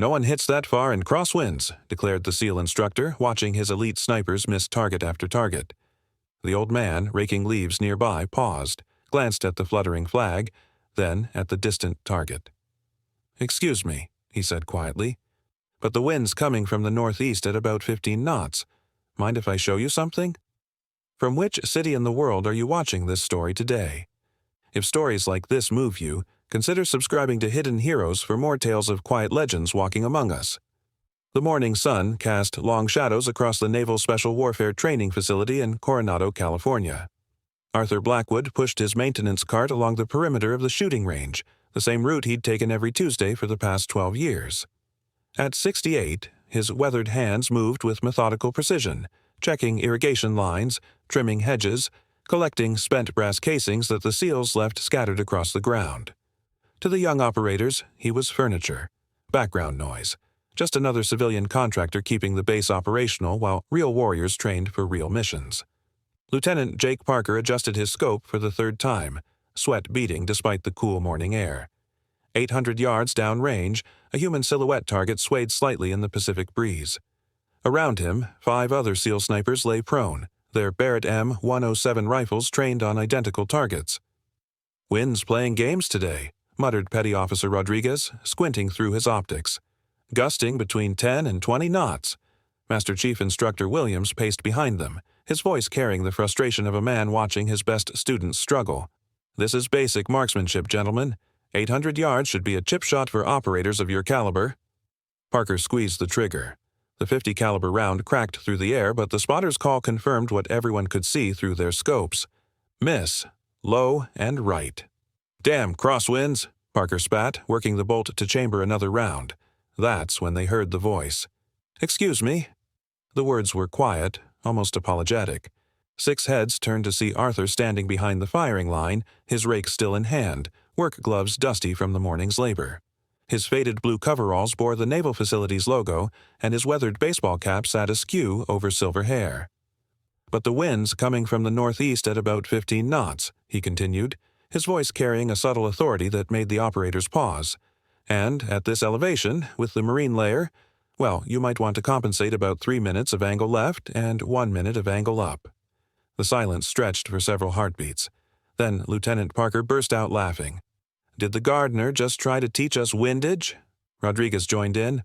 "No one hits that far in crosswinds," declared the SEAL instructor, watching his elite snipers miss target after target. The old man, raking leaves nearby, paused, glanced at the fluttering flag, then at the distant target. "Excuse me," he said quietly, "but the wind's coming from the northeast at about 15 knots. Mind if I show you something? From which city in the world are you watching this story today? If stories like this move you, consider subscribing to Hidden Heroes for more tales of quiet legends walking among us." The morning sun cast long shadows across the Naval Special Warfare training facility in Coronado, California. Arthur Blackwood pushed his maintenance cart along the perimeter of the shooting range, the same route he'd taken every Tuesday for the past 12 years. At 68, his weathered hands moved with methodical precision, checking irrigation lines, trimming hedges, collecting spent brass casings that the SEALs left scattered across the ground. To the young operators, he was furniture, background noise, just another civilian contractor keeping the base operational while real warriors trained for real missions. Lieutenant Jake Parker adjusted his scope for the third time, sweat beading despite the cool morning air. 800 yards downrange, a human silhouette target swayed slightly in the Pacific breeze. Around him, 5 other SEAL snipers lay prone, their Barrett M107 rifles trained on identical targets. "Wind's playing games today," muttered Petty Officer Rodriguez, squinting through his optics. "Gusting between 10 and 20 knots. Master Chief Instructor Williams paced behind them, his voice carrying the frustration of a man watching his best students struggle. "This is basic marksmanship, gentlemen. 800 yards should be a chip shot for operators of your caliber." Parker squeezed the trigger. The .50 caliber round cracked through the air, but the spotter's call confirmed what everyone could see through their scopes. Miss. Low and right. "Damn crosswinds," Parker spat, working the bolt to chamber another round. That's when they heard the voice. "Excuse me." The words were quiet, almost apologetic. 6 heads turned to see Arthur standing behind the firing line, his rake still in hand, work gloves dusty from the morning's labor. His faded blue coveralls bore the Naval Facilities logo, and his weathered baseball cap sat askew over silver hair. "But the wind's coming from the northeast at about 15 knots, he continued, his voice carrying a subtle authority that made the operators pause. "And at this elevation, with the marine layer, well, you might want to compensate about 3 minutes of angle left and 1 minute of angle up." The silence stretched for several heartbeats. Then Lieutenant Parker burst out laughing. "Did the gardener just try to teach us windage?" Rodriguez joined in.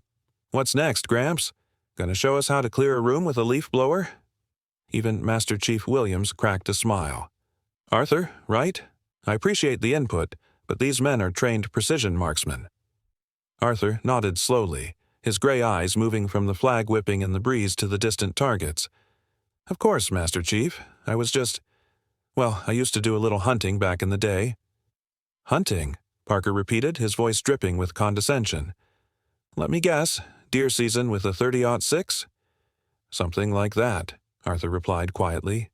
"What's next, Gramps? Gonna show us how to clear a room with a leaf blower?" Even Master Chief Williams cracked a smile. "Arthur, right? I appreciate the input, but these men are trained precision marksmen." Arthur nodded slowly, his gray eyes moving from the flag whipping in the breeze to the distant targets. "Of course, Master Chief. I used to do a little hunting back in the day." "Hunting?" Parker repeated, his voice dripping with condescension. "Let me guess, deer season with a 30-06? "Something like that," Arthur replied quietly.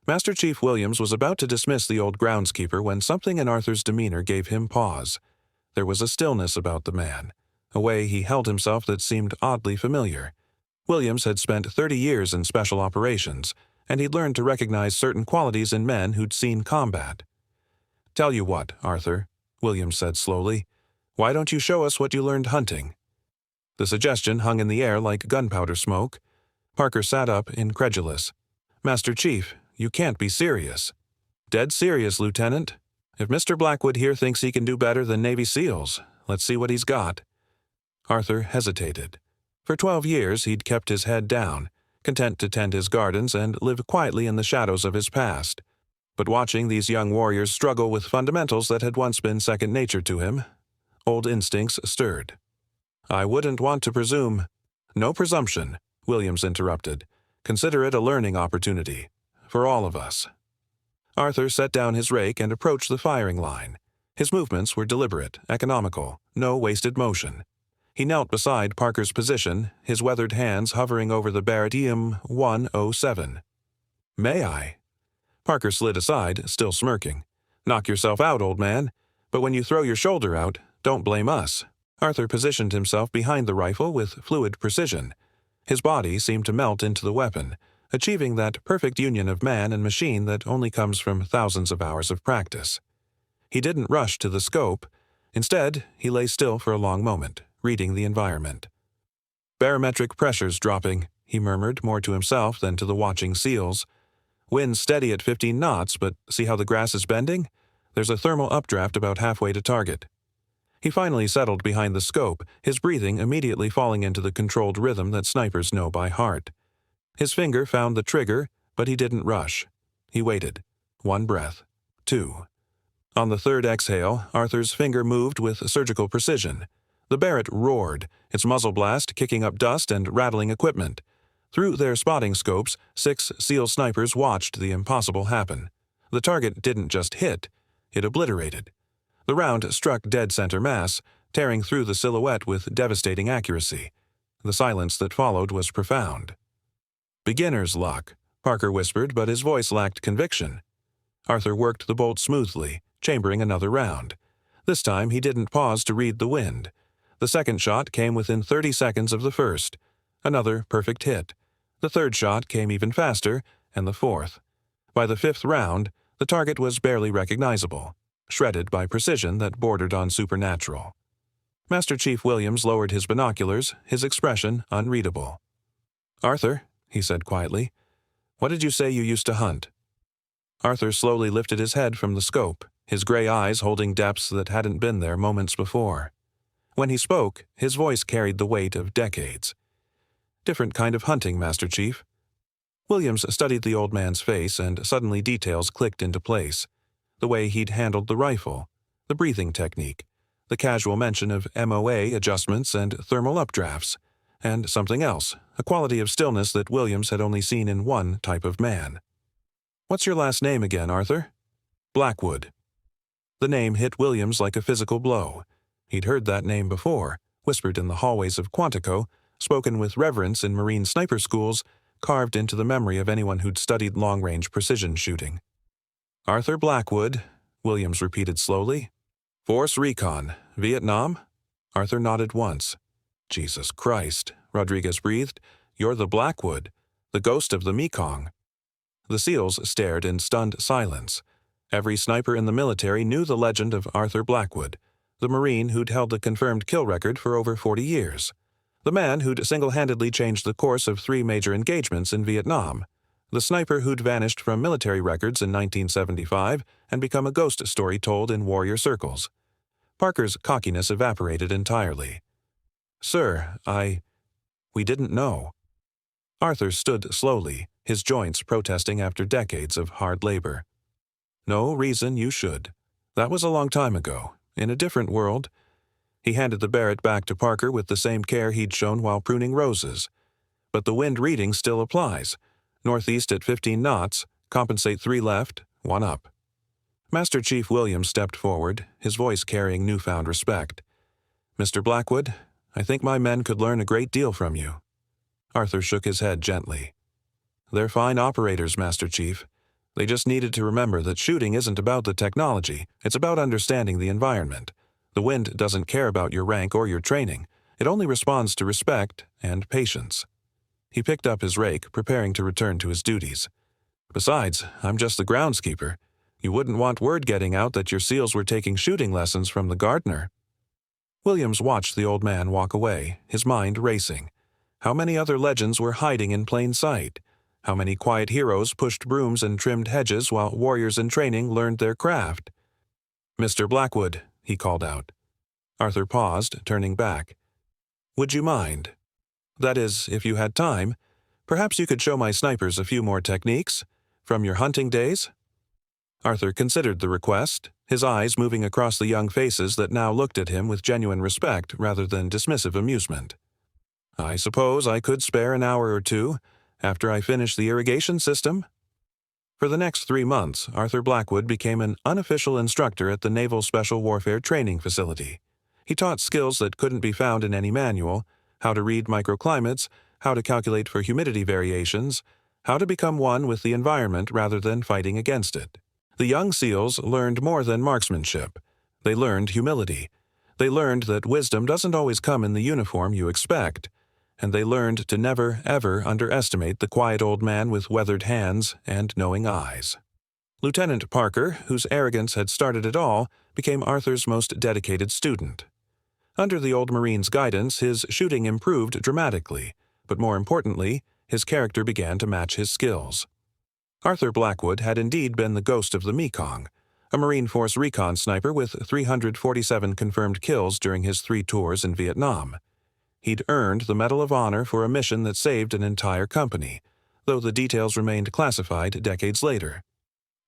Master Chief Williams was about to dismiss the old groundskeeper when something in Arthur's demeanor gave him pause. There was a stillness about the man, a way he held himself that seemed oddly familiar. Williams had spent 30 years in special operations, and he'd learned to recognize certain qualities in men who'd seen combat. "Tell you what, Arthur," Williams said slowly, "why don't you show us what you learned hunting?" The suggestion hung in the air like gunpowder smoke. Parker sat up, incredulous. "Master Chief, you can't be serious." "Dead serious, Lieutenant. If Mr. Blackwood here thinks he can do better than Navy SEALs, let's see what he's got." Arthur hesitated. For 12 years he'd kept his head down, content to tend his gardens and live quietly in the shadows of his past. But watching these young warriors struggle with fundamentals that had once been second nature to him, old instincts stirred. "I wouldn't want to presume—" "No presumption," Williams interrupted. "Consider it a learning opportunity. For all of us." Arthur set down his rake and approached the firing line. His movements were deliberate, economical, no wasted motion. He knelt beside Parker's position, his weathered hands hovering over the Barrett M107. "May I?" Parker slid aside, still smirking. "Knock yourself out, old man. But when you throw your shoulder out, don't blame us." Arthur positioned himself behind the rifle with fluid precision. His body seemed to melt into the weapon, achieving that perfect union of man and machine that only comes from thousands of hours of practice. He didn't rush to the scope. Instead, he lay still for a long moment, reading the environment. "Barometric pressure's dropping," he murmured, more to himself than to the watching SEALs. "Wind steady at 15 knots, but see how the grass is bending? There's a thermal updraft about halfway to target." He finally settled behind the scope, his breathing immediately falling into the controlled rhythm that snipers know by heart. His finger found the trigger, but he didn't rush. He waited. 1 breath. 2. On the 3rd exhale, Arthur's finger moved with surgical precision. The Barrett roared, its muzzle blast kicking up dust and rattling equipment. Through their spotting scopes, 6 SEAL snipers watched the impossible happen. The target didn't just hit, it obliterated. The round struck dead center mass, tearing through the silhouette with devastating accuracy. The silence that followed was profound. "Beginner's luck," Parker whispered, but his voice lacked conviction. Arthur worked the bolt smoothly, chambering another round. This time he didn't pause to read the wind. The second shot came within 30 seconds of the first. Another perfect hit. The third shot came even faster, and the fourth. By the 5th round, the target was barely recognizable, shredded by precision that bordered on supernatural. Master Chief Williams lowered his binoculars, his expression unreadable. "Arthur," he said quietly, "what did you say you used to hunt?" Arthur slowly lifted his head from the scope, his gray eyes holding depths that hadn't been there moments before. When he spoke, his voice carried the weight of decades. "Different kind of hunting, Master Chief." Williams studied the old man's face, and suddenly details clicked into place. The way he'd handled the rifle, the breathing technique, the casual mention of MOA adjustments and thermal updrafts, and something else, a quality of stillness that Williams had only seen in one type of man. "What's your last name again, Arthur?" "Blackwood." The name hit Williams like a physical blow. He'd heard that name before, whispered in the hallways of Quantico, spoken with reverence in Marine sniper schools, carved into the memory of anyone who'd studied long-range precision shooting. "Arthur Blackwood," Williams repeated slowly. "Force Recon, Vietnam?" Arthur nodded once. "Jesus Christ," Rodriguez breathed. "You're the Blackwood, the ghost of the Mekong." The SEALs stared in stunned silence. Every sniper in the military knew the legend of Arthur Blackwood, the Marine who'd held the confirmed kill record for over 40 years. The man who'd single-handedly changed the course of 3 major engagements in Vietnam. The sniper who'd vanished from military records in 1975 and become a ghost story told in warrior circles. Parker's cockiness evaporated entirely. "Sir, we didn't know." Arthur stood slowly, his joints protesting after decades of hard labor. "No reason you should. That was a long time ago, in a different world." He handed the Barrett back to Parker with the same care he'd shown while pruning roses. "But the wind reading still applies. Northeast at 15 knots, compensate 3 left, 1 up." Master Chief Williams stepped forward, his voice carrying newfound respect. "Mr. Blackwood, I think my men could learn a great deal from you." Arthur shook his head gently. "They're fine operators, Master Chief. They just needed to remember that shooting isn't about the technology, it's about understanding the environment. The wind doesn't care about your rank or your training. It only responds to respect and patience." He picked up his rake, preparing to return to his duties. "Besides, I'm just the groundskeeper. You wouldn't want word getting out that your SEALs were taking shooting lessons from the gardener." Williams watched the old man walk away, his mind racing. How many other legends were hiding in plain sight? How many quiet heroes pushed brooms and trimmed hedges while warriors in training learned their craft? "Mr. Blackwood," he called out. Arthur paused, turning back. "Would you mind? That is, if you had time, perhaps you could show my snipers a few more techniques from your hunting days?" Arthur considered the request, his eyes moving across the young faces that now looked at him with genuine respect rather than dismissive amusement. "I suppose I could spare an hour or 2 after I finish the irrigation system." For the next 3 months, Arthur Blackwood became an unofficial instructor at the Naval Special Warfare training facility. He taught skills that couldn't be found in any manual: how to read microclimates, how to calculate for humidity variations, how to become one with the environment rather than fighting against it. The young SEALs learned more than marksmanship. They learned humility. They learned that wisdom doesn't always come in the uniform you expect. And they learned to never, ever underestimate the quiet old man with weathered hands and knowing eyes. Lieutenant Parker, whose arrogance had started it all, became Arthur's most dedicated student. Under the old Marine's guidance, his shooting improved dramatically, but more importantly, his character began to match his skills. Arthur Blackwood had indeed been the ghost of the Mekong, a Marine Force recon sniper with 347 confirmed kills during his 3 tours in Vietnam. He'd earned the Medal of Honor for a mission that saved an entire company, though the details remained classified decades later.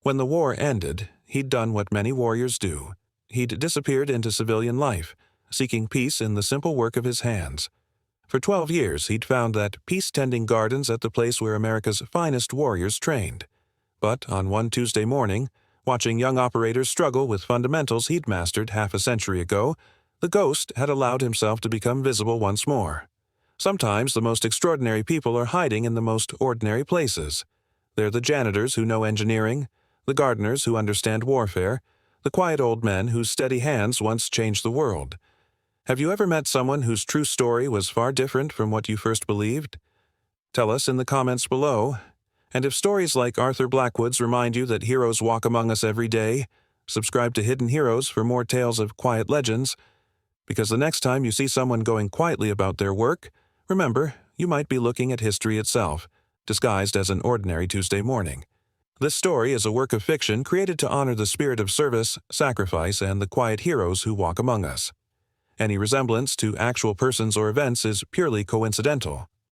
When the war ended, he'd done what many warriors do. He'd disappeared into civilian life, seeking peace in the simple work of his hands. For 12 years, he'd found that peace tending gardens at the place where America's finest warriors trained. But on one Tuesday morning, watching young operators struggle with fundamentals he'd mastered half a century ago, the ghost had allowed himself to become visible once more. Sometimes the most extraordinary people are hiding in the most ordinary places. They're the janitors who know engineering, the gardeners who understand warfare, the quiet old men whose steady hands once changed the world. Have you ever met someone whose true story was far different from what you first believed? Tell us in the comments below. And if stories like Arthur Blackwood's remind you that heroes walk among us every day, subscribe to Hidden Heroes for more tales of quiet legends. Because the next time you see someone going quietly about their work, remember, you might be looking at history itself, disguised as an ordinary Tuesday morning. This story is a work of fiction created to honor the spirit of service, sacrifice, and the quiet heroes who walk among us. Any resemblance to actual persons or events is purely coincidental.